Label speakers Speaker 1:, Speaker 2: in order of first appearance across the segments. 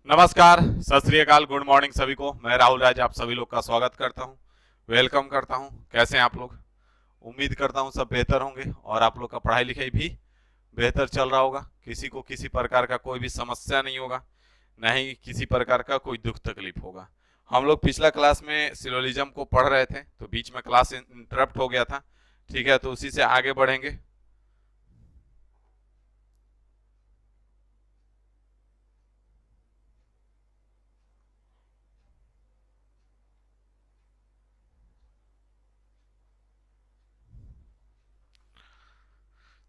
Speaker 1: नमस्कार, सत श्री अकाल, गुड मॉर्निंग सभी को। मैं राहुल राज आप सभी लोग का स्वागत करता हूं, वेलकम करता हूं। कैसे हैं आप लोग? उम्मीद करता हूं सब बेहतर होंगे और आप लोग का पढ़ाई लिखाई भी बेहतर चल रहा होगा। किसी को किसी प्रकार का कोई भी समस्या नहीं होगा, न ही किसी प्रकार का कोई दुख तकलीफ होगा। हम लोग पिछला क्लास में सिलोजिज्म को पढ़ रहे थे तो बीच में क्लास इंटरप्ट हो गया था। ठीक है, तो उसी से आगे बढ़ेंगे।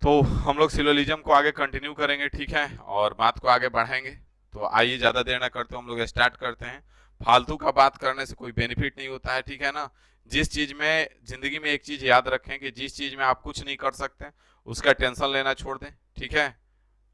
Speaker 1: तो हम लोग सिलोजिज्म को आगे कंटिन्यू करेंगे, ठीक है, और बात को आगे बढ़ाएंगे। तो आइए ज्यादा देर ना करते हम लोग स्टार्ट करते हैं। फालतू का बात करने से कोई बेनिफिट नहीं होता है, ठीक है ना। जिस चीज में जिंदगी में एक चीज याद रखें कि जिस चीज में आप कुछ नहीं कर सकते उसका टेंशन लेना छोड़ दें, ठीक है।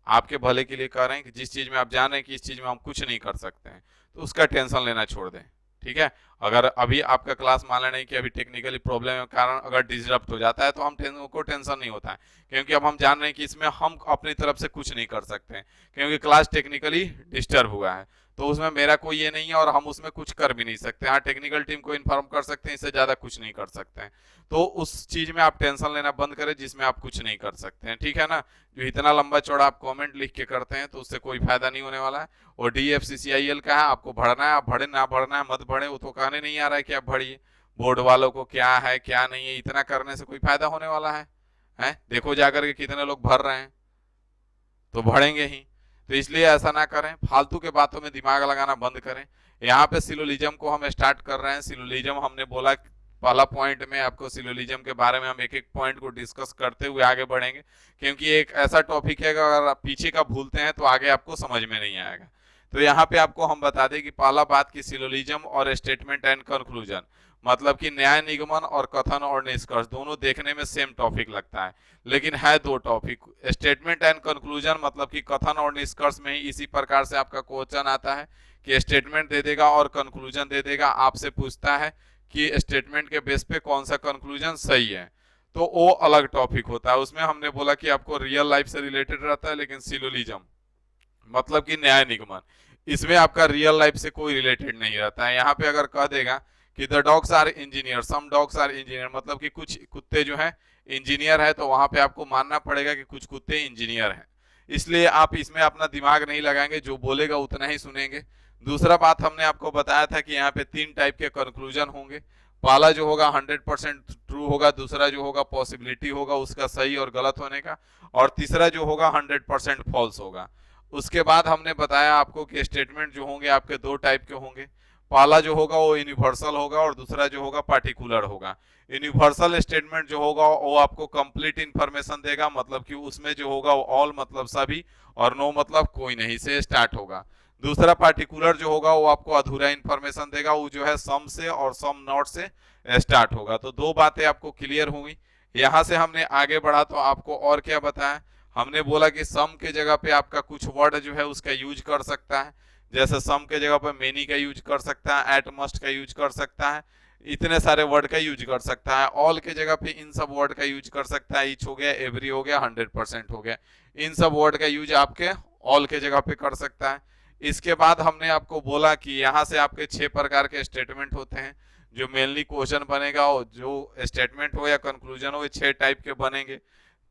Speaker 1: आपके भले के लिए कह रहे हैं कि जिस चीज में आप जान रहे हैं कि इस चीज में हम कुछ नहीं कर सकते हैं तो उसका टेंशन लेना छोड़ दें, ठीक है। अगर अभी आपका क्लास मान लें नहीं कि अभी टेक्निकली प्रॉब्लम के कारण अगर डिसरप्ट हो जाता है तो को टेंशन नहीं होता है, क्योंकि अब हम जान रहे हैं कि इसमें हम अपनी तरफ से कुछ नहीं कर सकते हैं, क्योंकि क्लास टेक्निकली डिस्टर्ब हुआ है। तो उसमें मेरा कोई ये नहीं है और हम उसमें कुछ कर भी नहीं सकते। हाँ, टेक्निकल टीम को इन्फॉर्म कर सकते हैं, इससे ज्यादा कुछ नहीं कर सकते हैं। तो उस चीज में आप टेंशन लेना बंद करें जिसमें आप कुछ नहीं कर सकते हैं, ठीक है ना। जो इतना लंबा चौड़ा आप कमेंट लिख के करते हैं तो उससे कोई फायदा नहीं होने वाला है। और DFCCIL का है, आपको भरना है, आप भरे ना भरना है मत भरे, वो तो कहने नहीं आ रहा है कि आप भरिए। बोर्ड वालों को क्या है क्या नहीं है, इतना करने से कोई फायदा होने वाला है? देखो जाकर के कितने लोग भर रहे हैं, तो भरेंगे ही। तो इसलिए ऐसा ना करें, फालतू के बातों में दिमाग लगाना बंद करें। यहाँ पे सिलोजिज्म को हम स्टार्ट कर रहे हैं। सिलोजिज्म हमने बोला पहला पॉइंट में आपको सिलोजिज्म के बारे में हम एक एक पॉइंट को डिस्कस करते हुए आगे बढ़ेंगे, क्योंकि एक ऐसा टॉपिक है कि अगर आप पीछे का भूलते हैं तो आगे आपको समझ में नहीं आएगा। तो यहाँ पे आपको हम बता दें कि पहला बात की सिलोजिज्म और स्टेटमेंट एंड कंक्लूजन, मतलब कि न्याय निगमन और कथन और निष्कर्ष दोनों देखने में सेम टॉपिक लगता है, लेकिन है दो टॉपिक। स्टेटमेंट एंड कंक्लूजन मतलब कि कथन और निष्कर्ष में ही इसी प्रकार से आपका क्वेश्चन आता है कि स्टेटमेंट दे देगा और कंक्लूजन दे देगा, आपसे पूछता है कि स्टेटमेंट के बेस पे कौन सा कंक्लूजन सही है, तो वो अलग टॉपिक होता है। उसमें हमने बोला कि आपको रियल लाइफ से रिलेटेड रहता है, लेकिन सिलोजिज्म मतलब कि न्याय निगमन, इसमें आपका रियल लाइफ से कोई रिलेटेड नहीं रहता है। यहाँ पे अगर कह देगा कि the dogs are engineer, some dogs are engineer, मतलब कि कुछ कुत्ते जो है इंजीनियर है, तो वहां पे आपको मानना पड़ेगा कि कुछ कुत्ते इंजीनियर हैं। इसलिए आप इसमें अपना दिमाग नहीं लगाएंगे, जो बोलेगा उतना ही सुनेंगे। दूसरा बात हमने आपको बताया था कि यहाँ पे तीन टाइप के कंक्लूजन होंगे। पहला जो होगा 100% ट्रू होगा, दूसरा जो होगा पॉसिबिलिटी होगा उसका सही और गलत होने का, और तीसरा जो होगा 100% फॉल्स होगा। उसके बाद हमने बताया आपको कि स्टेटमेंट जो होंगे आपके दो टाइप के होंगे। पहला जो होगा वो यूनिवर्सल होगा और दूसरा जो होगा पार्टिकुलर होगा। यूनिवर्सल स्टेटमेंट जो होगा वो आपको कंप्लीट इंफॉर्मेशन देगा, मतलब कि उसमें जो होगा वो ऑल मतलब सभी और नो मतलब कोई नहीं से स्टार्ट होगा। दूसरा पार्टिकुलर जो होगा वो आपको अधूरा इंफॉर्मेशन देगा, वो जो है सम से और सम नॉट से स्टार्ट होगा। तो दो बातें आपको क्लियर हुई। यहां से हमने आगे बढ़ा तो आपको और क्या बताया, हमने बोला कि सम के जगह पे आपका कुछ वर्ड जो है उसका यूज कर सकता है। जैसे सम के जगह पे मेनी का यूज कर सकता है, एट मस्ट का यूज कर सकता है, इतने सारे वर्ड का यूज कर सकता है। ऑल के जगह पे इन सब वर्ड का यूज कर सकता है, ईच हो गया, एवरी हो गया, 100% हो गया। इन सब वर्ड का यूज आपके ऑल के जगह पे कर सकता है। इसके बाद हमने आपको बोला कि यहाँ से आपके 6 प्रकार के स्टेटमेंट होते हैं। जो मेनली क्वेश्चन बनेगा और जो स्टेटमेंट हो या कंक्लूजन हो, ये 6 टाइप के बनेंगे,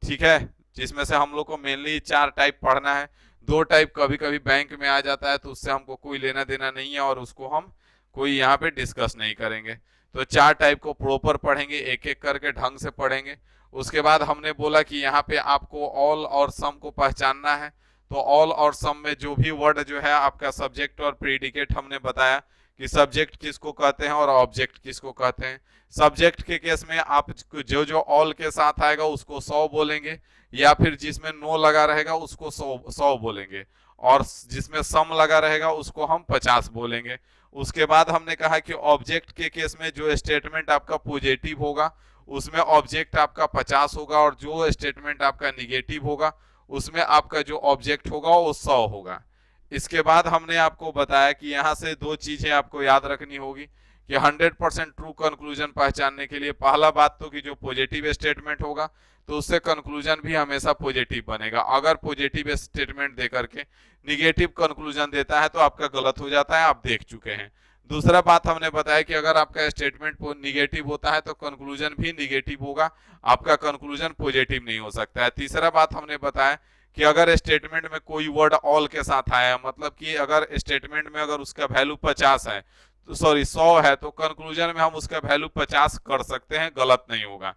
Speaker 1: ठीक है। जिसमें से हम लोग को मेनली 4 टाइप पढ़ना है। 2 टाइप कभी कभी बैंक में आ जाता है तो उससे हमको कोई लेना देना नहीं है और उसको हम कोई यहाँ पे डिस्कस नहीं करेंगे। तो 4 टाइप को प्रॉपर पढ़ेंगे, एक एक करके ढंग से पढ़ेंगे। उसके बाद हमने बोला कि यहाँ पे आपको ऑल और सम को पहचानना है। तो ऑल और सम में जो भी वर्ड जो है आपका सब्जेक्ट और प्रीडिकेट, हमने बताया कि सब्जेक्ट किसको कहते हैं और ऑब्जेक्ट किसको कहते हैं। सब्जेक्ट के केस में आप जो जो ऑल के साथ आएगा उसको 100 बोलेंगे, या फिर जिसमें नो लगा रहेगा उसको 100 बोलेंगे, और जिसमें सम लगा रहेगा उसको हम 50 बोलेंगे। उसके बाद हमने कहा कि ऑब्जेक्ट के केस में जो स्टेटमेंट आपका पॉजिटिव होगा उसमें ऑब्जेक्ट आपका 50 होगा, और जो स्टेटमेंट आपका निगेटिव होगा उसमें आपका जो ऑब्जेक्ट होगा वो 100 होगा। इसके बाद हमने आपको बताया कि यहाँ से दो चीजें आपको याद रखनी होगी कि 100% ट्रू कंक्लूजन पहचानने के लिए पहला बात तो कि जो पॉजिटिव स्टेटमेंट होगा तो उससे कंक्लूजन भी हमेशा पॉजिटिव बनेगा। अगर पॉजिटिव स्टेटमेंट देकर के निगेटिव कंक्लूजन देता है तो आपका गलत हो जाता है, आप देख चुके हैं। दूसरा बात हमने बताया कि अगर आपका स्टेटमेंट निगेटिव होता है तो कंक्लूजन भी निगेटिव होगा, आपका कंक्लूजन पॉजिटिव नहीं हो सकता है। तीसरा बात हमने बताया कि अगर स्टेटमेंट में कोई वर्ड ऑल के साथ आया, मतलब कि अगर स्टेटमेंट में अगर उसका वैल्यू 50 है तो सॉरी 100 है तो कंक्लूजन में हम उसका वैल्यू 50 कर सकते हैं, गलत नहीं होगा।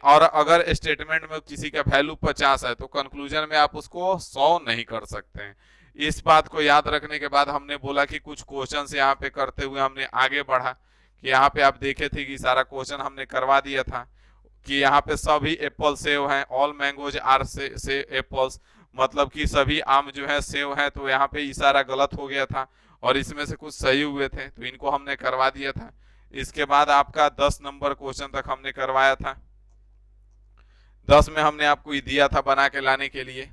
Speaker 1: और अगर स्टेटमेंट में किसी का वैल्यू 50 है तो कंक्लूजन में आप उसको 100 नहीं कर सकते हैं। इस बात को याद रखने के बाद हमने बोला कि कुछ क्वेश्चंस यहाँ पे करते हुए हमने आगे बढ़ा कि यहाँ पे आप देखे थे कि सारा क्वेश्चन हमने करवा दिया था कि यहाँ पे सभी एप्पल सेव हैं, ऑल मैंगोज आर से एप्पल्स, मतलब कि सभी आम जो है सेव हैं, तो यहाँ पे इशारा गलत हो गया था और इसमें से कुछ सही हुए थे तो इनको हमने करवा दिया था। इसके बाद आपका 10 नंबर क्वेश्चन तक हमने करवाया था। 10 में हमने आपको दिया था बना के लाने के लिए,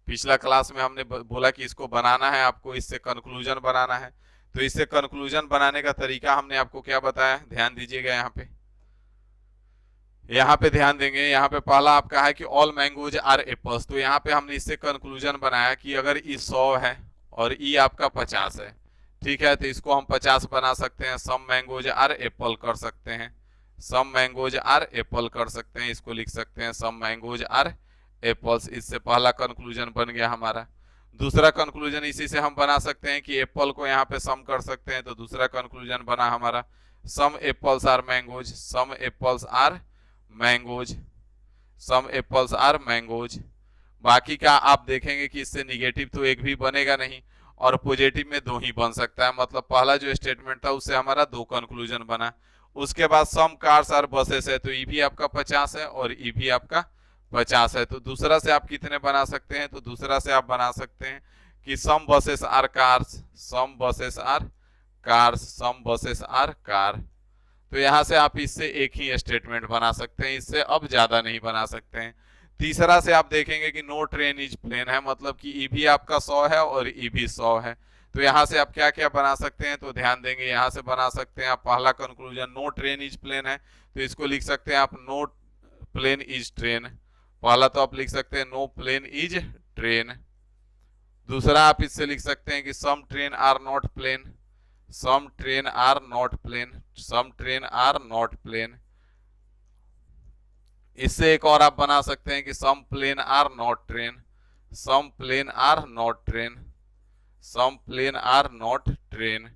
Speaker 1: पिछला क्लास में हमने बोला कि इसको बनाना है आपको, इससे कंक्लूजन बनाना है। तो इससे कंक्लूजन बनाने का तरीका हमने आपको क्या बताया, ध्यान दीजिएगा यहाँ पे ध्यान देंगे। यहाँ पे पहला आपका है कि ऑल मैंगोज आर एप्पल्स, तो यहाँ पे हमने इससे कंक्लूजन बनाया कि अगर ई 100 है और ई आपका 50 है, ठीक है, तो इसको हम 50 बना सकते हैं। सम मैंगोज आर एप्पल कर सकते हैं, सम मैंगोज आर एप्पल कर सकते हैं, इसको लिख सकते हैं सम मैंगोज आर एप्पल्स। इससे पहला कंक्लूजन बन गया हमारा। दूसरा कंक्लूजन इसी से हम बना सकते हैं कि एप्पल को यहाँ पे सम कर सकते हैं, तो दूसरा कंक्लूजन बना हमारा some apples are mangoes, some apples are mangoes, some apples are mangoes. बाकी का आप देखेंगे कि इससे निगेटिव तो एक भी बनेगा नहीं और पॉजिटिव में 2 ही बन सकता है, मतलब पहला जो स्टेटमेंट था उससे हमारा 2 कंक्लूजन बना। उसके बाद सम कार्स आर बसेस है, तो ई भी आपका 50 है और ई भी आपका 50 है, तो दूसरा से आप कितने बना सकते हैं, तो दूसरा से आप बना सकते हैं कि some buses are cars, some buses are cars, some buses are car. तो यहां से आप इससे एक ही स्टेटमेंट बना सकते हैं, इससे अब ज्यादा नहीं बना सकते हैं। तीसरा से आप देखेंगे कि नो ट्रेन इज प्लेन है, मतलब कि ई भी आपका 100 है और ई भी 100 है, तो यहाँ से आप क्या क्या बना सकते हैं, तो ध्यान देंगे यहाँ से बना सकते हैं आप पहला conclusion no train is plane है तो इसको लिख सकते हैं आप नो प्लेन इज ट्रेन। पहला तो आप लिख सकते हैं नो प्लेन इज ट्रेन। दूसरा आप इससे लिख सकते हैं कि some train are not plane, some train are not plane, some train are not plane. इससे एक और आप बना सकते हैं कि some plane are not train, some plane are not train, some plane are not train.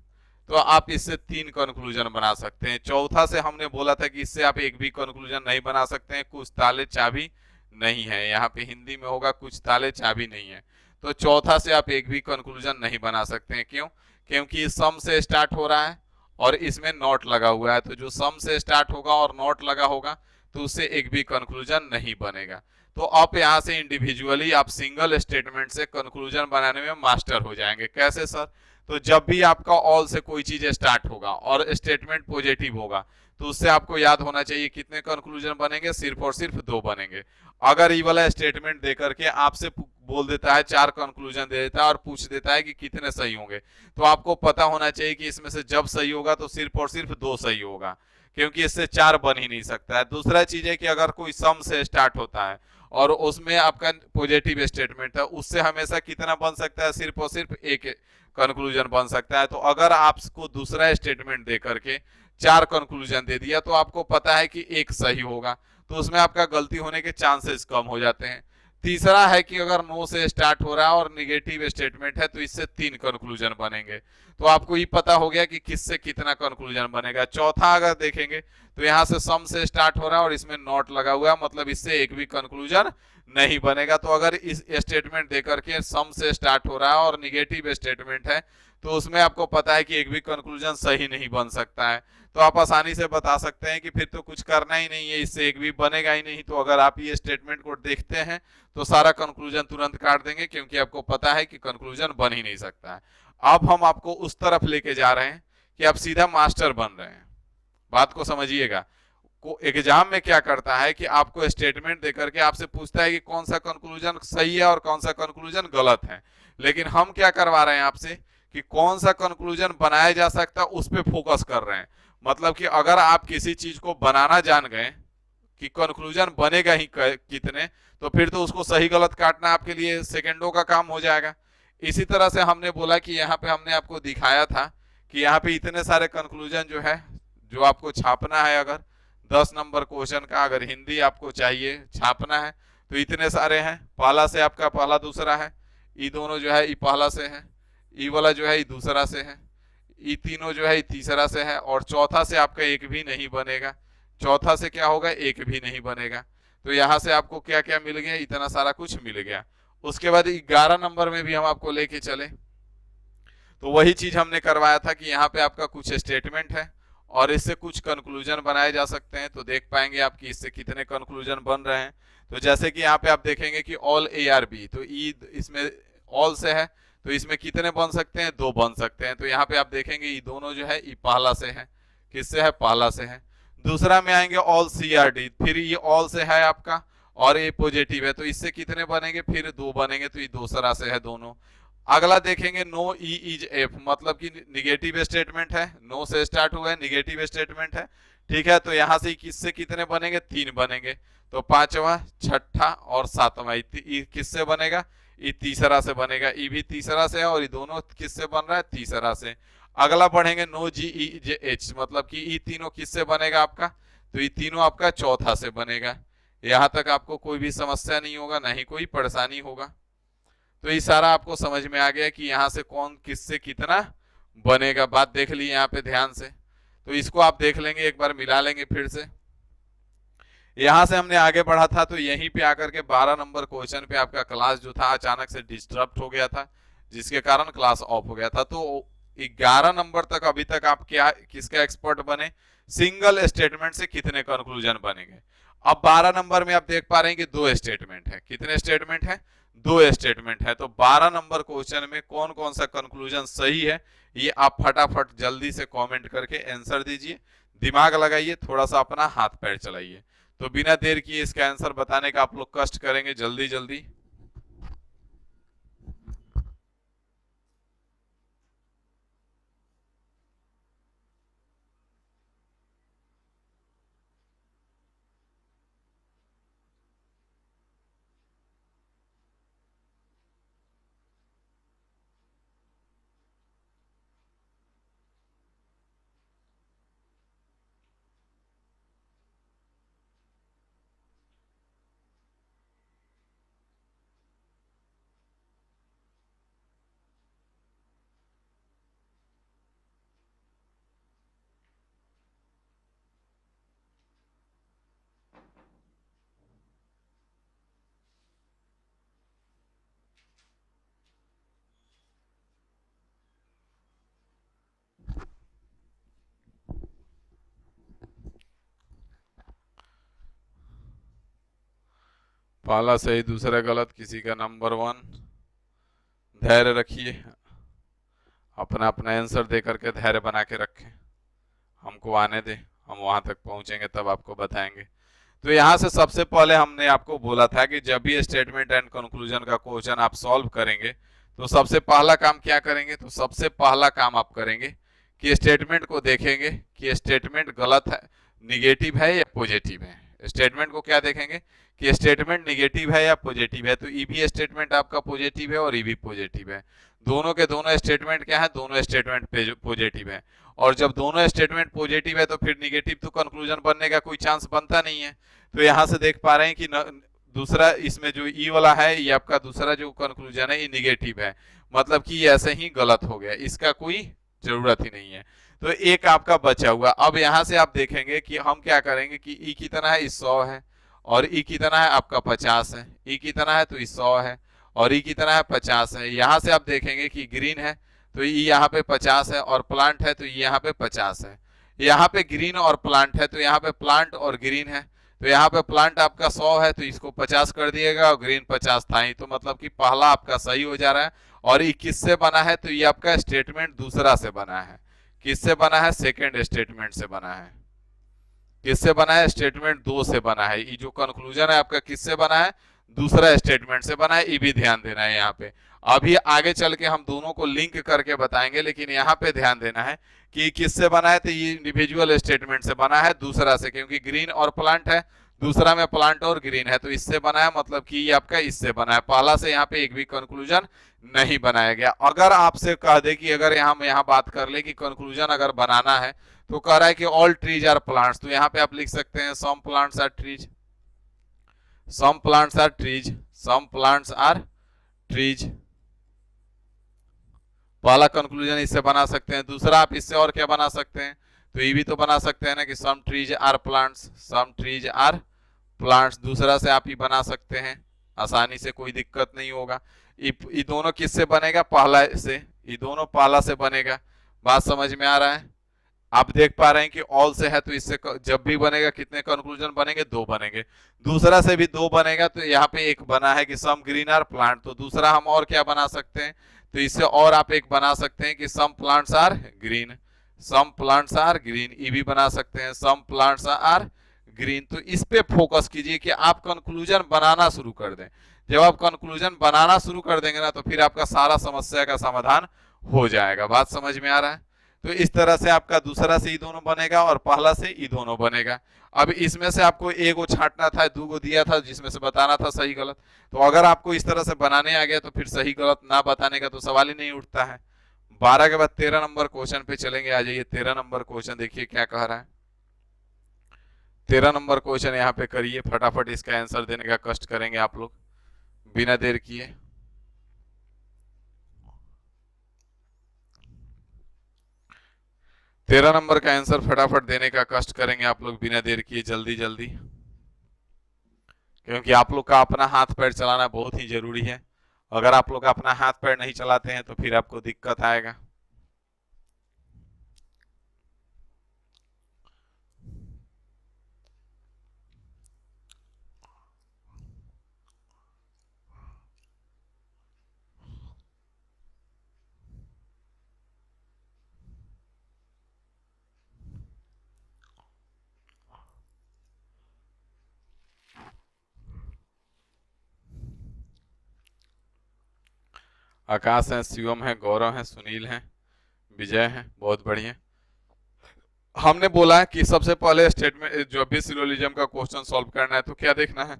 Speaker 1: तो आप इससे 3 कंक्लूजन बना सकते हैं। चौथा से हमने बोला था कि इससे आप एक भी कंक्लूजन नहीं बना सकते हैं, कुछ ताले चाबी नहीं है, यहाँ पे हिंदी में होगा कुछ ताले चाबी नहीं है। तो चौथा से आप एक भी कंक्लूजन नहीं बना सकते हैं, क्यों, क्योंकि सम से स्टार्ट हो रहा है और इसमें नॉट लगा हुआ है, तो जो सम से स्टार्ट होगा और नॉट लगा होगा तो उससे एक भी कंक्लूजन नहीं बनेगा। तो आप यहां से इंडिविजुअली आप सिंगल स्टेटमेंट से कंक्लूजन बनाने में मास्टर हो जाएंगे। कैसे सर, तो जब भी आपका ऑल से कोई चीज स्टार्ट होगा और स्टेटमेंट पॉजिटिव होगा तो उससे आपको याद होना चाहिए कितने कंक्लूजन बनेंगे, सिर्फ और सिर्फ 2 बनेंगे। अगर ये वाला स्टेटमेंट देकर के आपसे बोल देता है 4 कंक्लूजन दे देता है और पूछ देता है कि कितने सही होंगे, तो आपको पता होना चाहिए कि इसमें से जब सही होगा तो सिर्फ और सिर्फ 2 सही होगा, क्योंकि इससे 4 बन ही नहीं सकता है। दूसरा चीज है कि अगर कोई सम से स्टार्ट होता है और उसमें आपका पॉजिटिव स्टेटमेंट है, उससे हमेशा कितना बन सकता है, सिर्फ और सिर्फ एक कंक्लूजन बन सकता है। तो अगर आपको दूसरा स्टेटमेंट दे करके 4 कंक्लूजन दे दिया तो आपको पता है कि एक सही होगा, तो उसमें आपका गलती होने के चांसेस कम हो जाते हैं। तीसरा है कि अगर नो से स्टार्ट हो रहा है और निगेटिव स्टेटमेंट है तो इससे 3 कंक्लूजन बनेंगे, तो आपको ये पता हो गया कि किससे कितना कंक्लूजन बनेगा। चौथा अगर देखेंगे तो यहाँ से सम से स्टार्ट हो रहा है और इसमें नॉट लगा हुआ है, मतलब इससे एक भी कंक्लूजन नहीं बनेगा। तो अगर इस स्टेटमेंट देकर के सम से स्टार्ट हो रहा है और निगेटिव स्टेटमेंट है तो उसमें आपको पता है कि एक भी कंक्लूजन सही नहीं बन सकता है, तो आप आसानी से बता सकते हैं कि फिर तो कुछ करना ही नहीं है, इससे एक भी बनेगा ही नहीं। तो अगर आप ये स्टेटमेंट को देखते हैं तो सारा कंक्लूजन तुरंत काट देंगे, क्योंकि आपको पता है कि कंक्लूजन बन ही नहीं सकता है। अब हम आपको उस तरफ लेके जा रहे हैं कि आप सीधा मास्टर बन रहे हैं। बात को समझिएगा, एग्जाम में क्या करता है कि आपको स्टेटमेंट देकर के आपसे पूछता है कि कौन सा कंक्लूजन सही है और कौन सा कंक्लूजन गलत है, लेकिन हम क्या करवा रहे हैं आपसे कि कौन सा कंक्लूजन बनाया जा सकता है उस पर फोकस कर रहे हैं। मतलब कि अगर आप किसी चीज को बनाना जान गए कि कंक्लूजन बनेगा ही कितने, तो फिर तो उसको सही गलत काटना आपके लिए सेकंडों का काम हो जाएगा। इसी तरह से हमने बोला कि यहाँ पे हमने आपको दिखाया था कि यहाँ पे इतने सारे कंक्लूजन जो है, जो आपको छापना है, अगर 10 नंबर क्वेश्चन का अगर हिंदी आपको चाहिए छापना है तो इतने सारे हैं। पहला से आपका पहला दूसरा है, ई दोनों जो है ई पहला से है, ई वाला जो है ई दूसरा से है, ई तीनों जो है ई तीसरा से है, और चौथा से आपका एक भी नहीं बनेगा। चौथा से क्या होगा, एक भी नहीं बनेगा। तो यहाँ से आपको क्या क्या मिल गया, इतना सारा कुछ मिल गया। उसके बाद 11 नंबर में भी हम आपको लेके चले तो वही चीज हमने करवाया था कि यहाँ पे आपका कुछ स्टेटमेंट है और इससे कुछ कंक्लूजन बनाए जा सकते हैं। तो देख पाएंगे आप कि इससे कितने कंक्लूजन बन रहे हैं। तो जैसे कि यहाँ पे आप देखेंगे कि ऑल ए आर बी, तो ई इसमें ऑल से है तो इसमें कितने बन सकते हैं, 2 बन सकते हैं। तो यहाँ पे आप देखेंगे ये दोनों जो है ये पहला से है, किससे है, पहला से है। दूसरा में आएंगे ऑल सी आर डी, फिर ये ऑल से है आपका और ये पॉजिटिव है, तो इससे कितने बनेंगे, फिर 2 बनेंगे, तो ये दूसरा से है दोनों। अगला देखेंगे नो ई इज एफ, मतलब कि निगेटिव स्टेटमेंट है, नो से स्टार्ट हुआ है, निगेटिव स्टेटमेंट है, ठीक है। तो यहां से किससे कितने बनेंगे, 3 बनेंगे। तो पांचवा, छठा और सातवां किससे बनेगा, ये तीसरा से बनेगा। ये भी तीसरा से है और ये दोनों किससे बन रहा है, तीसरा से। अगला पढ़ेंगे नो जी ई जे एच, मतलब कि ये तीनों किससे बनेगा आपका, तो ये तीनों आपका चौथा से बनेगा। यहां तक आपको कोई भी समस्या नहीं होगा, ना ही कोई परेशानी होगा। तो ये सारा आपको समझ में आ गया कि यहाँ से कौन किससे कितना बनेगा। बात देख ली यहाँ पे ध्यान से, तो इसको आप देख लेंगे, एक बार मिला लेंगे फिर से। यहां से हमने आगे बढ़ा था तो यहीं पे आकर के 12 नंबर क्वेश्चन पे आपका क्लास जो था अचानक से डिस्टर्ब हो गया था, जिसके कारण क्लास ऑफ हो गया था। तो 11 नंबर तक अभी तक आप क्या किसका एक्सपर्ट बने, सिंगल स्टेटमेंट से कितने कंक्लूजन बनेंगे। अब 12 नंबर में आप देख पा रहे हैं कि 2 स्टेटमेंट है। कितने स्टेटमेंट है, 2 स्टेटमेंट है। तो 12 नंबर क्वेश्चन में कौन कौन सा कंक्लूजन सही है, ये आप फटाफट जल्दी से कमेंट करके आंसर दीजिए। दिमाग लगाइए, थोड़ा सा अपना हाथ पैर चलाइए। तो बिना देर किए इसका आंसर बताने का आप लोग कष्ट करेंगे जल्दी जल्दी। पहला सही दूसरा गलत, किसी का नंबर 1। धैर्य रखिए, अपना अपना आंसर दे करके धैर्य बना के रखें, हमको आने दे, हम वहां तक पहुंचेंगे तब आपको बताएंगे। तो यहाँ से सबसे पहले हमने आपको बोला था कि जब भी स्टेटमेंट एंड कंक्लूजन का क्वेश्चन आप सॉल्व करेंगे तो सबसे पहला काम क्या करेंगे, तो सबसे पहला काम आप करेंगे कि स्टेटमेंट को देखेंगे कि स्टेटमेंट गलत है, निगेटिव है या पॉजिटिव है। स्टेटमेंट को क्या देखेंगे कि स्टेटमेंट निगेटिव है या पॉजिटिव है। तो ई भी स्टेटमेंट आपका पॉजिटिव है और ई भी पॉजिटिव है। दोनों के दोनों स्टेटमेंट क्या है, दोनों स्टेटमेंट पॉजिटिव है। और जब दोनों स्टेटमेंट पॉजिटिव है तो फिर निगेटिव तो कंक्लूजन बनने का कोई चांस बनता नहीं है। तो यहां से देख पा रहे हैं कि दूसरा इसमें जो ई वाला है ये आपका दूसरा जो कंक्लूजन है ये निगेटिव है, मतलब कि ये ऐसे ही गलत हो गया, इसका कोई जरूरत ही नहीं है। तो एक आपका बचा हुआ। अब यहां से आप देखेंगे कि हम क्या करेंगे कि ई कितना है, 100 है, और ई कितना है आपका 50 है। ई कितना है तो 100 है, और ई कितना है 50 है। यहां से आप देखेंगे कि ग्रीन है तो ई यहाँ पे 50 है, और प्लांट है तो ये यहाँ पे 50 है। यहाँ पे ग्रीन और प्लांट है तो यहाँ पे प्लांट और ग्रीन है। तो यहाँ पे प्लांट आपका 100 है तो इसको 50 कर दिएगा, और ग्रीन 50 था ही, तो मतलब कि पहला आपका सही हो जा रहा है। और ये किससे बना है, तो ये आपका स्टेटमेंट दूसरा से बना है। किससे बना है, सेकेंड स्टेटमेंट से बना है। किससे बना है, स्टेटमेंट 2 से बना है। ये जो कंक्लूजन है आपका किससे बना है, दूसरा स्टेटमेंट से बना है। ये भी ध्यान देना है यहाँ पे। अभी आगे चल के हम दोनों को लिंक करके बताएंगे, लेकिन यहाँ पे ध्यान देना है कि किससे बना है, तो ये इंडिविजुअल स्टेटमेंट से बना है, दूसरा से, क्योंकि ग्रीन और प्लांट है, दूसरा में प्लांट और ग्रीन है, तो इससे बना है, मतलब कि ये आपका इससे बना है। पहला से यहाँ पे एक भी कंक्लूजन नहीं बनाया गया। अगर आपसे कह दे कि अगर हम यहाँ बात कर ले कि कंक्लूजन अगर बनाना है, तो कह रहा है कि ऑल ट्रीज आर प्लांट्स, तो यहाँ पे आप लिख सकते हैं some plants are trees, some plants are trees, some plants are trees. पहला कंक्लूजन इससे बना सकते हैं। दूसरा आप इससे और क्या बना सकते हैं, तो ये भी तो बना सकते हैं ना कि some trees are plants, some trees are plants, दूसरा से आप ही बना सकते हैं आसानी से, कोई दिक्कत नहीं होगा। ये दोनों किससे बनेगा, पहला से, ये दोनों पहला से बनेगा। बात समझ में आ रहा है? आप देख पा रहे हैं कि ऑल से है, तो इससे जब भी बनेगा कितने कंक्लूजन बनेंगे, दो बनेंगे। दूसरा से भी दो बनेगा, तो यहाँ पे एक बना है कि सम ग्रीन आर प्लांट, तो दूसरा हम और क्या बना सकते हैं, तो इससे और आप एक बना सकते हैं कि some plants are green, some plants are green, ये भी बना सकते हैं सम प्लांट्स आर ग्रीन। तो इस पे फोकस कीजिए कि आप कंक्लूजन बनाना शुरू कर दें। जब आप कंक्लूजन बनाना शुरू कर देंगे ना, तो फिर आपका सारा समस्या का समाधान हो जाएगा। बात समझ में आ रहा है? तो इस तरह से आपका दूसरा से ई दोनों बनेगा और पहला से ई दोनों बनेगा। अब इसमें से आपको एक को छांटना था, दो को दिया था जिसमें से बताना था सही गलत। तो अगर आपको इस तरह से बनाने आ गया, तो फिर सही गलत ना बताने का तो सवाल ही नहीं उठता है। 12 के बाद 13 नंबर क्वेश्चन पे चलेंगे। आ जाइए 13 नंबर क्वेश्चन, देखिए क्या कह रहा है। 13 नंबर क्वेश्चन यहाँ पे करिए, फटाफट इसका आंसर देने का कष्ट करेंगे आप लोग बिना देर किए। 13 नंबर का आंसर फटाफट देने का कष्ट करेंगे आप लोग बिना देर किए, जल्दी जल्दी, क्योंकि आप लोग का अपना हाथ पैर चलाना बहुत ही जरूरी है। अगर आप लोग अपना हाथ पैर नहीं चलाते हैं, तो फिर आपको दिक्कत आएगा। आकाश है, शिवम है, गौरव है, सुनील है, विजय है, बहुत बढ़िया। हमने बोला है कि सबसे पहले स्टेटमेंट, जो भी सिलोजिज्म का क्वेश्चन सॉल्व करना है, तो क्या देखना है,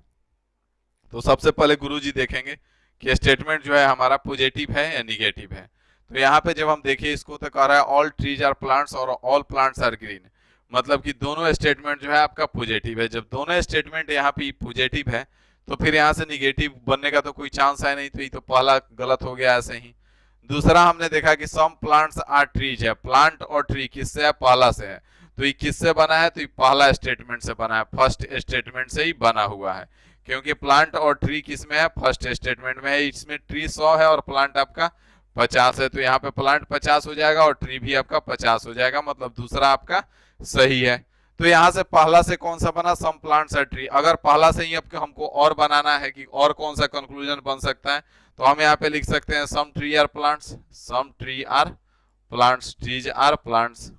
Speaker 1: तो सबसे पहले गुरुजी देखेंगे कि स्टेटमेंट जो है हमारा पॉजिटिव है या निगेटिव है। तो यहाँ पे जब हम देखिए इसको, तो कह रहा है ऑल ट्रीज आर प्लांट्स और ऑल प्लांट्स आर ग्रीन, मतलब कि दोनों स्टेटमेंट जो है आपका पॉजिटिव है। जब दोनों स्टेटमेंट यहाँ पे पॉजिटिव है, तो फिर यहाँ से निगेटिव बनने का तो कोई चांस है नहीं, तो ये तो पहला गलत हो गया ऐसे ही। दूसरा हमने देखा कि सम प्लांट्स आर ट्रीज है, प्लांट और ट्री किससे है, पहला से है, तो ये किससे बना है, तो ये पहला स्टेटमेंट से बना है, फर्स्ट स्टेटमेंट से ही बना हुआ है। क्योंकि प्लांट और ट्री किस में है, फर्स्ट स्टेटमेंट में है। इसमें ट्री 100 है और प्लांट आपका 50 है, तो यहाँ पे प्लांट 50 हो जाएगा और ट्री भी आपका 50 हो जाएगा, मतलब दूसरा आपका सही है। तो यहाँ से पहला से कौन सा बना, सम प्लांट्स आर ट्री। अगर पहला से ही आपको हमको और बनाना है कि और कौन सा कंक्लूजन बन सकता है, तो हम यहाँ पे लिख सकते हैं some tree are plants, some tree are plants, trees are plants,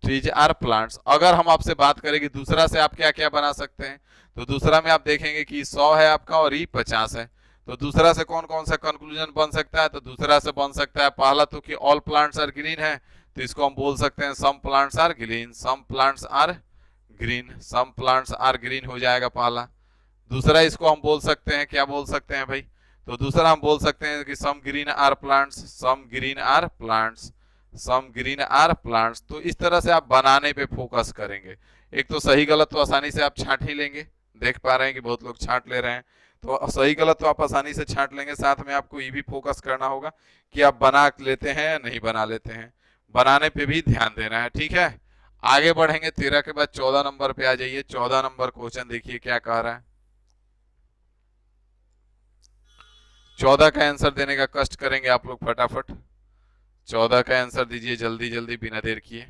Speaker 1: trees are plants. अगर हम आपसे बात करें कि दूसरा से आप क्या क्या बना सकते हैं, तो दूसरा में आप देखेंगे कि 100 है आपका और ये 50 है, तो दूसरा से कौन कौन सा कंक्लूजन बन सकता है, तो दूसरा से बन सकता है पहला तो कि ऑल प्लांट्स आर ग्रीन है, तो इसको हम बोल सकते हैं some plants are green, some plants are green, some plants are green हो जाएगा पहला। दूसरा इसको हम बोल सकते हैं, क्या बोल सकते हैं भाई, तो दूसरा हम बोल सकते हैं कि some green are plants, some green are plants, some green are plants. तो इस तरह से आप बनाने पे फोकस करेंगे। एक तो सही गलत तो आसानी से आप छांट ही लेंगे, देख पा रहे हैं कि बहुत लोग छांट ले रहे हैं, तो सही गलत तो आप आसानी से छांट लेंगे। साथ में आपको ये भी फोकस करना होगा कि आप बना लेते हैं या नहीं बना लेते हैं, बनाने पे भी ध्यान देना है, ठीक है। आगे बढ़ेंगे 13 के बाद 14 नंबर पे आ जाइए। 14 नंबर क्वेश्चन देखिए क्या कह रहा है। 14 का आंसर देने का कष्ट करेंगे आप लोग फटाफट। 14 का आंसर दीजिए जल्दी जल्दी बिना देर किए।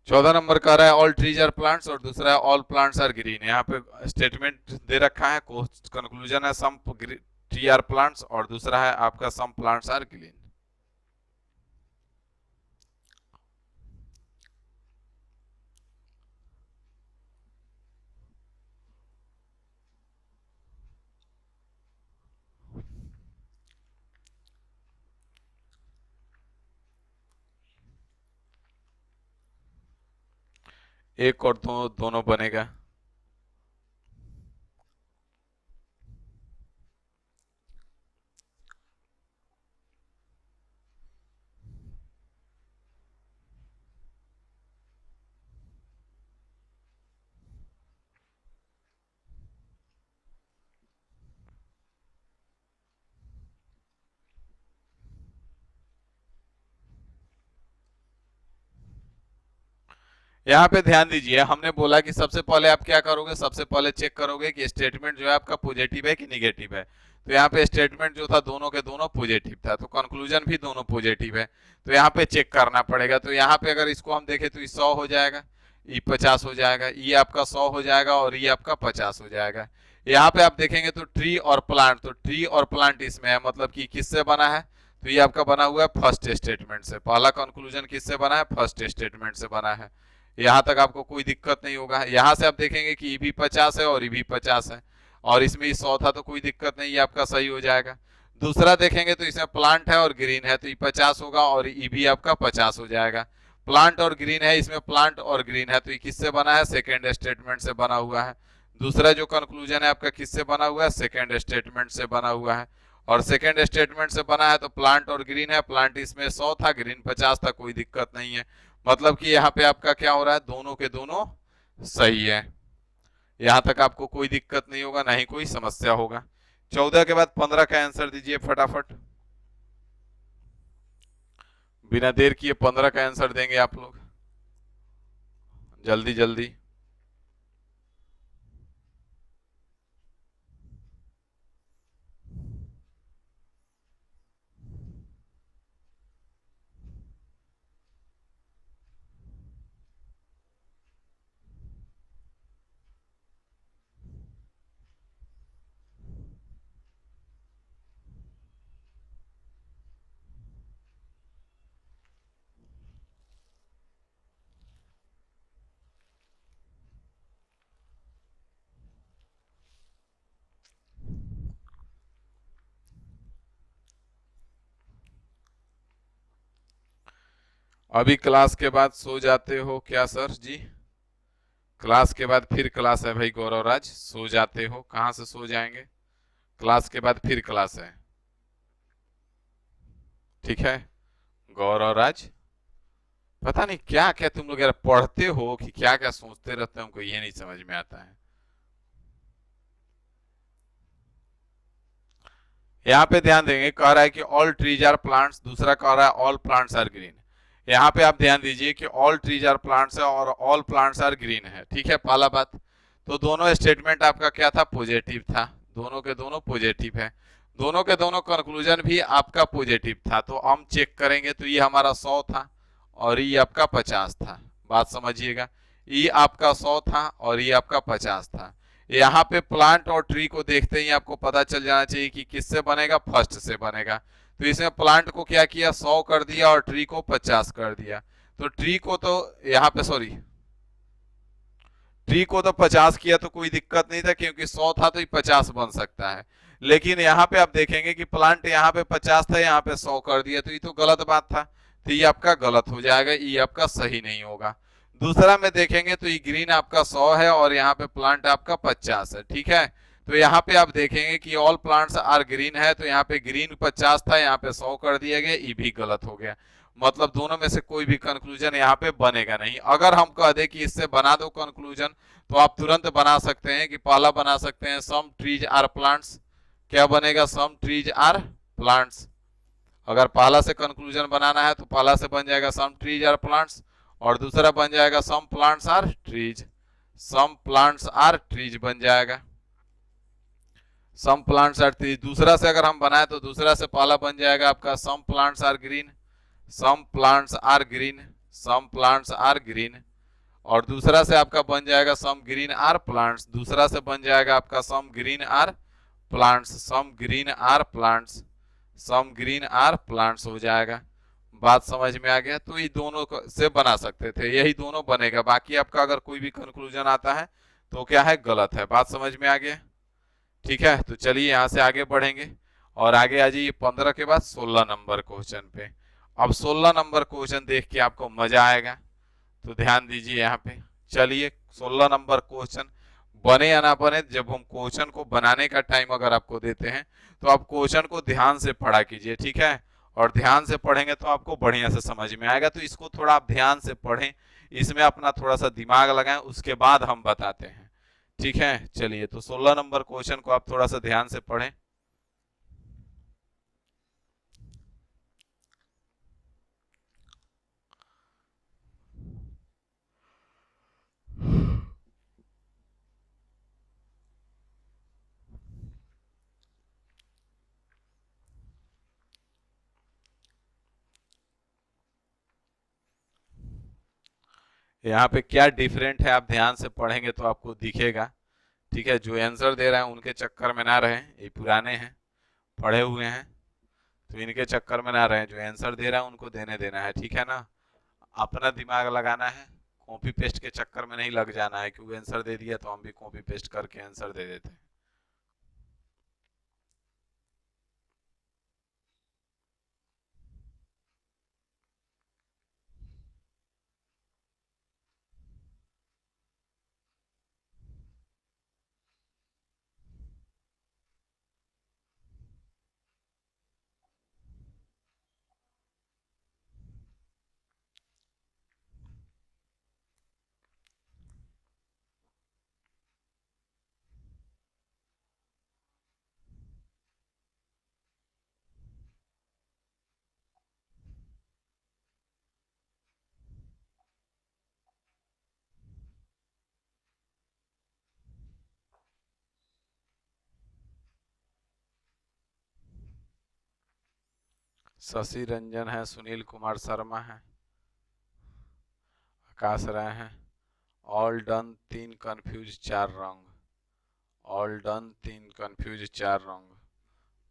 Speaker 1: 14 नंबर कह रहा है ऑल ट्रीज आर प्लांट्स और दूसरा है ऑल प्लांट्स आर ग्रीन। यहाँ पे स्टेटमेंट दे रखा है, कंक्लूजन है सम ट्री आर प्लांट्स और दूसरा है आपका सम प्लांट्स आर ग्रीन। एक और दो, दोनों बनेगा। यहाँ पे ध्यान दीजिए, हमने बोला कि सबसे पहले आप क्या करोगे, सबसे पहले चेक करोगे कि स्टेटमेंट जो है आपका पॉजिटिव है कि निगेटिव है। तो यहाँ पे स्टेटमेंट जो था दोनों के दोनों पॉजिटिव था, तो कंक्लूजन भी दोनों पॉजिटिव है। तो यहाँ पे चेक करना पड़ेगा। तो यहाँ पे अगर इसको हम देखें तो 100 हो जाएगा, ई 50 हो जाएगा, ई आपका 100 हो जाएगा और ई आपका 50 हो जाएगा। यहाँ पे आप देखेंगे तो ट्री और प्लांट, तो ट्री और प्लांट इसमें है, मतलब कि किससे बना है, तो ये आपका बना हुआ है फर्स्ट स्टेटमेंट से। पहला कंक्लूजन किससे बना है, फर्स्ट स्टेटमेंट से बना है। यहाँ तक आपको कोई दिक्कत नहीं होगा। यहाँ से आप देखेंगे कि ई भी 50 है और ई भी 50 है, और इसमें 100 था तो कोई दिक्कत नहीं, ये आपका सही हो जाएगा। दूसरा देखेंगे तो इसमें प्लांट है और ग्रीन है, तो ई 50 होगा और ई भी आपका 50 हो जाएगा। प्लांट और ग्रीन है, इसमें प्लांट और ग्रीन है, तो ये किससे बना है, सेकेंड स्टेटमेंट से बना हुआ है। दूसरा जो कंक्लूजन है आपका किससे बना हुआ है, सेकेंड स्टेटमेंट से बना हुआ है। और सेकेंड स्टेटमेंट से बना है तो प्लांट और ग्रीन है, प्लांट इसमें 100 था, ग्रीन 50 था, कोई दिक्कत नहीं है। मतलब कि यहाँ पे आपका क्या हो रहा है, दोनों के दोनों सही है। यहाँ तक आपको कोई दिक्कत नहीं होगा, ना ही कोई समस्या होगा। 14 के बाद 15 का आंसर दीजिए फटाफट, बिना देर किए 15 का आंसर देंगे आप लोग, जल्दी जल्दी। अभी क्लास के बाद सो जाते हो क्या सर जी? क्लास के बाद फिर क्लास है भाई गौरव राज, सो जाते हो? कहाँ से सो जाएंगे, क्लास के बाद फिर क्लास है, ठीक है गौरव राज। पता नहीं क्या क्या तुम लोग यार पढ़ते हो कि क्या क्या सोचते रहते हो, हमको ये नहीं समझ में आता है। यहाँ पे ध्यान देंगे, कह रहा है कि ऑल ट्रीज आर प्लांट्स, दूसरा कह रहा है ऑल प्लांट्स आर ग्रीन। यहाँ पे आप ध्यान दीजिए कि ऑल ट्रीज आर प्लांट्स है और ऑल प्लांट्स आर ग्रीन है, ठीक है पहला बात। तो दोनों स्टेटमेंट आपका क्या था, पॉजिटिव था, दोनों के दोनों पॉजिटिव है। दोनों के दोनों कंक्लूजन भी आपका पॉजिटिव था। तो हम चेक करेंगे तो ये हमारा 100 था और ये आपका 50 था, बात समझिएगा। ये आपका 100 था और ये आपका 50 था। यहाँ पे प्लांट और ट्री को देखते ही आपको पता चल जाना चाहिए कि किससे बनेगा, फर्स्ट से बनेगा। तो इसमें प्लांट को क्या किया, 100 कर दिया और ट्री को 50 कर दिया। तो ट्री को तो यहाँ पे सॉरी, ट्री को तो 50 किया तो कोई दिक्कत नहीं था, क्योंकि 100 था तो ये 50 बन सकता है। लेकिन यहाँ पे आप देखेंगे कि प्लांट यहाँ पे 50 था, यहाँ पे 100 कर दिया, तो ये तो गलत बात था। तो ये आपका गलत हो जाएगा, ये आपका सही नहीं होगा। दूसरा में देखेंगे तो ये ग्रीन आपका 100 है और यहाँ पे प्लांट आपका 50 है, ठीक है। तो यहाँ पे आप देखेंगे कि ऑल प्लांट्स आर ग्रीन है, तो यहाँ पे ग्रीन 50 था, यहाँ पे 100 कर दिया गया, ये भी गलत हो गया। मतलब दोनों में से कोई भी कंक्लूजन यहाँ पे बनेगा नहीं। अगर हम कह दे कि इससे बना दो कंक्लूजन, तो आप तुरंत बना सकते हैं कि पहला बना सकते हैं सम ट्रीज आर प्लांट्स। क्या बनेगा, सम ट्रीज आर प्लांट्स। अगर पहला से कंक्लूजन बनाना है तो पहला से बन जाएगा सम ट्रीज आर प्लांट्स, और दूसरा बन जाएगा some plants are trees, some plants are trees बन जाएगा, सम प्लांट्स आर ट्रीज। दूसरा से अगर हम बनाए तो दूसरा से पहला बन जाएगा आपका some plants are green, some plants are green, some plants are green. और दूसरा से आपका बन जाएगा सम ग्रीन आर प्लांट्स, दूसरा से बन जाएगा आपका some green are plants, some green are plants, some green are plants हो जाएगा। बात समझ में आ गया? तो ये दोनों से बना सकते थे, यही दोनों बनेगा। बाकी आपका अगर कोई भी कंक्लूजन आता है तो क्या है, गलत है। बात समझ में आ गया? ठीक है, तो चलिए यहाँ से आगे बढ़ेंगे और आगे आ जाइए 15 के बाद 16 नंबर क्वेश्चन पे। अब 16 नंबर क्वेश्चन देख के आपको मजा आएगा, तो ध्यान दीजिए यहाँ पे। चलिए 16 नंबर क्वेश्चन, बने या ना बने, जब हम क्वेश्चन को बनाने का टाइम अगर आपको देते हैं तो आप क्वेश्चन को ध्यान से पढ़ा कीजिए, ठीक है। और ध्यान से पढ़ेंगे तो आपको बढ़िया से समझ में आएगा, तो इसको थोड़ा आप ध्यान से पढ़ें, इसमें अपना थोड़ा सा दिमाग लगाएं, उसके बाद हम बताते हैं, ठीक है। चलिए तो 16 नंबर क्वेश्चन को आप थोड़ा सा ध्यान से पढ़ें। यहाँ पे क्या डिफरेंट है आप ध्यान से पढ़ेंगे तो आपको दिखेगा, ठीक है। जो आंसर दे रहे हैं उनके चक्कर में ना रहें, ये पुराने हैं, पढ़े हुए हैं, तो इनके चक्कर में ना रहें, जो आंसर दे रहा है उनको देने देना है, ठीक है ना। अपना दिमाग लगाना है, कॉपी पेस्ट के चक्कर में नहीं लग जाना है, क्योंकि आंसर दे दिया तो हम भी कॉपी पेस्ट करके आंसर दे देते हैं। शशि रंजन है, सुनील कुमार शर्मा है, आकाश राय है। All done 3 confuse 4 wrong, all done 3 confuse 4 wrong.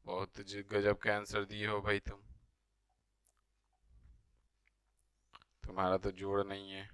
Speaker 1: बहुत गजब का आंसर दिए हो भाई तुम, तुम्हारा तो जोड़ नहीं है।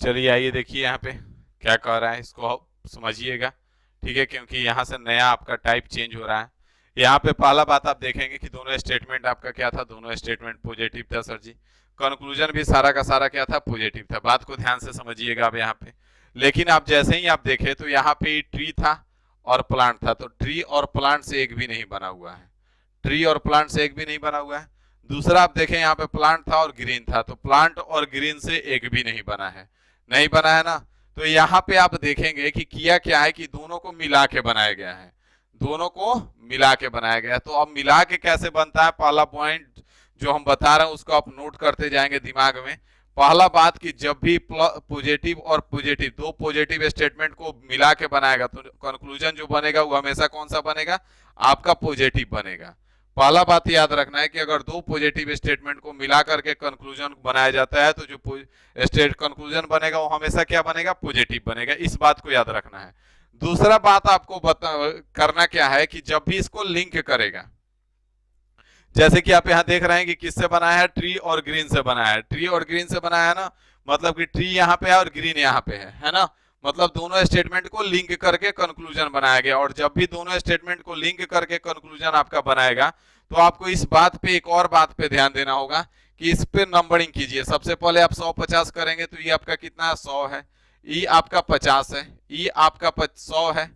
Speaker 1: चलिए आइए देखिए यहाँ पे क्या कह रहा है, इसको आप समझिएगा, ठीक है, क्योंकि यहाँ से नया आपका टाइप चेंज हो रहा है। यहाँ पे पहला बात आप देखेंगे कि दोनों स्टेटमेंट आपका क्या था, दोनों स्टेटमेंट पॉजिटिव था सर जी। कंक्लूजन भी सारा का सारा क्या था, पॉजिटिव था। बात को ध्यान से समझिएगा आप यहाँ पे। लेकिन आप जैसे ही आप देखें तो यहाँ पे ट्री था और प्लांट था, तो ट्री और प्लांट से एक भी नहीं बना हुआ है, ट्री और प्लांट से एक भी नहीं बना हुआ है। दूसरा आप देखें यहाँ पे प्लांट था और ग्रीन था, तो प्लांट और ग्रीन से एक भी नहीं बना है, नहीं बना है ना। तो यहाँ पे आप देखेंगे कि किया क्या है कि दोनों को मिला के बनाया गया है, दोनों को मिला के बनाया गया है। तो अब मिला के कैसे बनता है, पहला पॉइंट जो हम बता रहे हैं उसको आप नोट करते जाएंगे दिमाग में। पहला बात कि जब भी पॉजिटिव और पॉजिटिव, दो पॉजिटिव स्टेटमेंट को मिला के बनाएगा तो कंक्लूजन जो बनेगा वो हमेशा कौन सा बनेगा, आपका पॉजिटिव बनेगा। पहला बात याद रखना है कि अगर दो पॉजिटिव स्टेटमेंट को मिला करके कंक्लूजन बनाया जाता है तो जो स्टेट कंक्लूजन बनेगा वो हमेशा क्या बनेगा, पॉजिटिव बनेगा, इस बात को याद रखना है। दूसरा बात आपको करना क्या है कि जब भी इसको लिंक करेगा, जैसे कि आप यहाँ देख रहे हैं कि किससे बनाया है, ट्री और ग्रीन से बनाया है, ट्री और ग्रीन से बनाया है ना, मतलब कि ट्री यहाँ पे है और ग्रीन यहाँ पे है ना, मतलब दोनों स्टेटमेंट को लिंक करके कंक्लूजन बनाया गया। और जब भी दोनों स्टेटमेंट को लिंक करके कंक्लूजन आपका बनाएगा तो आपको इस बात पे, एक और बात पे ध्यान देना होगा कि इस पे नंबरिंग कीजिए। सबसे पहले आप 150 करेंगे तो ये आपका कितना है, 100 है, ई आपका 50 है, ई आपका 100 है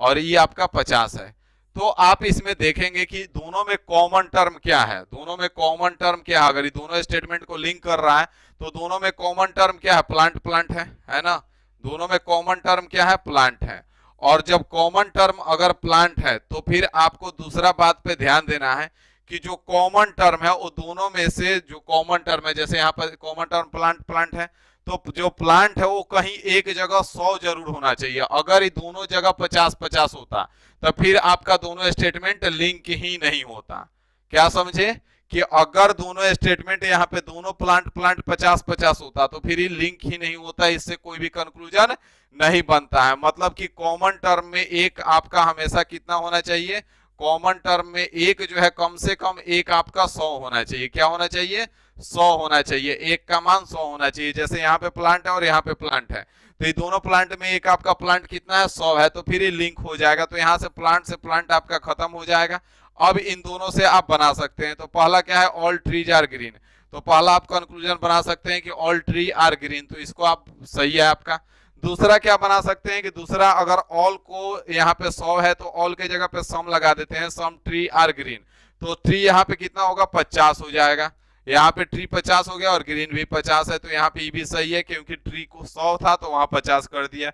Speaker 1: और ई आपका 50 है। तो आप इसमें देखेंगे कि दोनों में कॉमन टर्म क्या है, दोनों में कॉमन टर्म क्या है। अगर ये दोनों स्टेटमेंट को लिंक कर रहा है तो दोनों में कॉमन टर्म क्या है, प्लांट प्लांट है ना, दोनों में कॉमन टर्म क्या है, प्लांट है। और जब कॉमन टर्म अगर प्लांट है तो फिर आपको दूसरा बात पे ध्यान देना है कि जो कॉमन टर्म है वो दोनों में से जो कॉमन टर्म है, जैसे यहाँ पर कॉमन टर्म प्लांट प्लांट है, तो जो प्लांट है वो कहीं एक जगह 100 जरूर होना चाहिए। अगर ये दोनों जगह 50-50 होता तो फिर आपका दोनों स्टेटमेंट लिंक ही नहीं होता। क्या समझे कि अगर दोनों स्टेटमेंट यहाँ पे दोनों प्लांट प्लांट 50-50 होता तो फिर ये लिंक ही नहीं होता, इससे कोई भी कंक्लूजन नहीं बनता है। मतलब कि कॉमन टर्म में एक आपका हमेशा कितना होना चाहिए, कॉमन टर्म में एक जो है कम से कम एक आपका 100 होना चाहिए। क्या होना चाहिए, 100 होना चाहिए, एक का मान 100 होना चाहिए। जैसे यहाँ पे प्लांट है और यहाँ पे प्लांट है, तो ये दोनों प्लांट में एक आपका प्लांट कितना है, 100 है, तो फिर ये लिंक हो जाएगा। तो यहाँ से प्लांट आपका खत्म हो जाएगा। अब इन दोनों से आप बना सकते हैं। तो पहला क्या है, ऑल ट्रीज आर ग्रीन, तो पहला आप कंक्लूजन बना सकते हैं कि ऑल ट्री आर ग्रीन, तो इसको आप सही है आपका। दूसरा क्या बना सकते हैं कि दूसरा अगर ऑल को यहाँ पे 100 है तो ऑल के जगह पे सम लगा देते हैं, सम ट्री आर ग्रीन, तो ट्री यहाँ पे कितना होगा, 50 हो जाएगा। यहाँ पे ट्री 50 हो गया और ग्रीन भी 50 है, तो यहाँ पे भी सही है क्योंकि ट्री को 100 था तो वहां 50 कर दिया।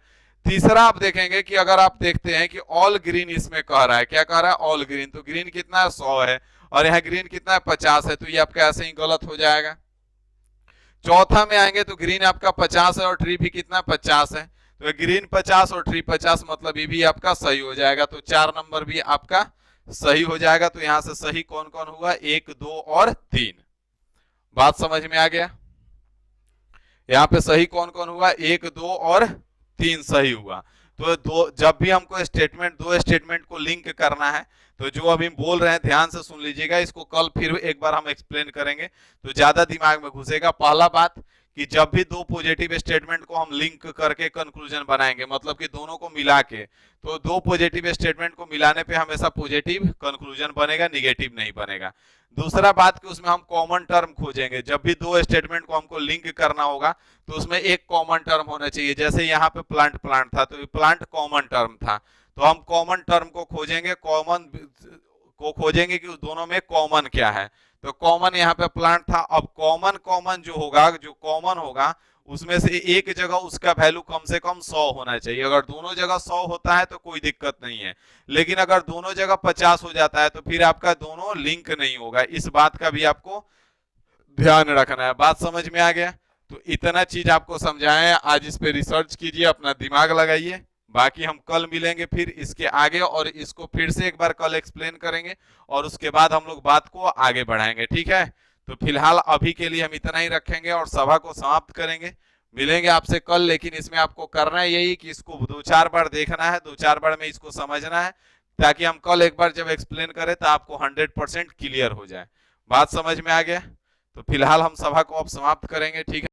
Speaker 1: तीसरा आप देखेंगे कि अगर आप देखते हैं कि ऑल ग्रीन इसमें कह रहा है, क्या कह रहा है, ऑल ग्रीन, तो ग्रीन कितना है, 100 है, और यहाँ ग्रीन कितना है, 50 है, तो ये आपका ऐसे ही गलत हो जाएगा। चौथा में आएंगे तो ग्रीन आपका 50 है और ट्री भी कितना 50 है, तो ग्रीन 50 और ट्री 50, मतलब ये भी आपका सही हो जाएगा। तो 4 नंबर भी आपका सही हो जाएगा। तो यहां से सही कौन कौन हुआ, 1, 2 और 3। बात समझ में आ गया, यहाँ पे सही कौन कौन हुआ, 1, 2 और 3 सही हुआ। तो दो, जब भी हमको दो स्टेटमेंट को लिंक करना है, तो जो अभी बोल रहे हैं ध्यान से सुन लीजिएगा, इसको कल फिर एक बार हम एक्सप्लेन करेंगे तो ज्यादा दिमाग में घुसेगा। पहला बात कि जब भी दो पॉजिटिव स्टेटमेंट को हम लिंक करके कंक्लूजन बनाएंगे, मतलब कि दोनों को मिला के, तो दो पॉजिटिव स्टेटमेंट को मिलाने पे हमेशा पॉजिटिव कंक्लूजन बनेगा, निगेटिव नहीं बनेगा। दूसरा बात कि उसमें हम कॉमन टर्म खोजेंगे। जब भी दो स्टेटमेंट को हमको लिंक करना होगा तो उसमें एक कॉमन टर्म होना चाहिए। जैसे यहाँ पे प्लांट प्लांट था तो प्लांट कॉमन टर्म था, तो हम कॉमन टर्म को खोजेंगे, कि उस दोनों में कॉमन क्या है। तो कॉमन यहाँ पे प्लांट था। अब कॉमन जो कॉमन होगा उसमें से एक जगह उसका वैल्यू कम से कम 100 होना चाहिए। अगर दोनों जगह 100 होता है तो कोई दिक्कत नहीं है, लेकिन अगर दोनों जगह 50 हो जाता है तो फिर आपका दोनों लिंक नहीं होगा। इस बात का भी आपको ध्यान रखना है। बात समझ में आ गया, तो इतना चीज आपको समझाया। आज इस पे रिसर्च कीजिए, अपना दिमाग लगाइए। बाकी हम कल मिलेंगे फिर इसके आगे, और इसको फिर से एक बार कल एक्सप्लेन करेंगे और उसके बाद हम लोग बात को आगे बढ़ाएंगे, ठीक है। तो फिलहाल अभी के लिए हम इतना ही रखेंगे और सभा को समाप्त करेंगे। मिलेंगे आपसे कल, लेकिन इसमें आपको करना है यही कि इसको 2-4 बार देखना है, 2-4 बार में इसको समझना है, ताकि हम कल एक बार जब एक्सप्लेन करें तो आपको 100% क्लियर हो जाए। बात समझ में आ गया, तो फिलहाल हम सभा को अब समाप्त करेंगे, ठीक है।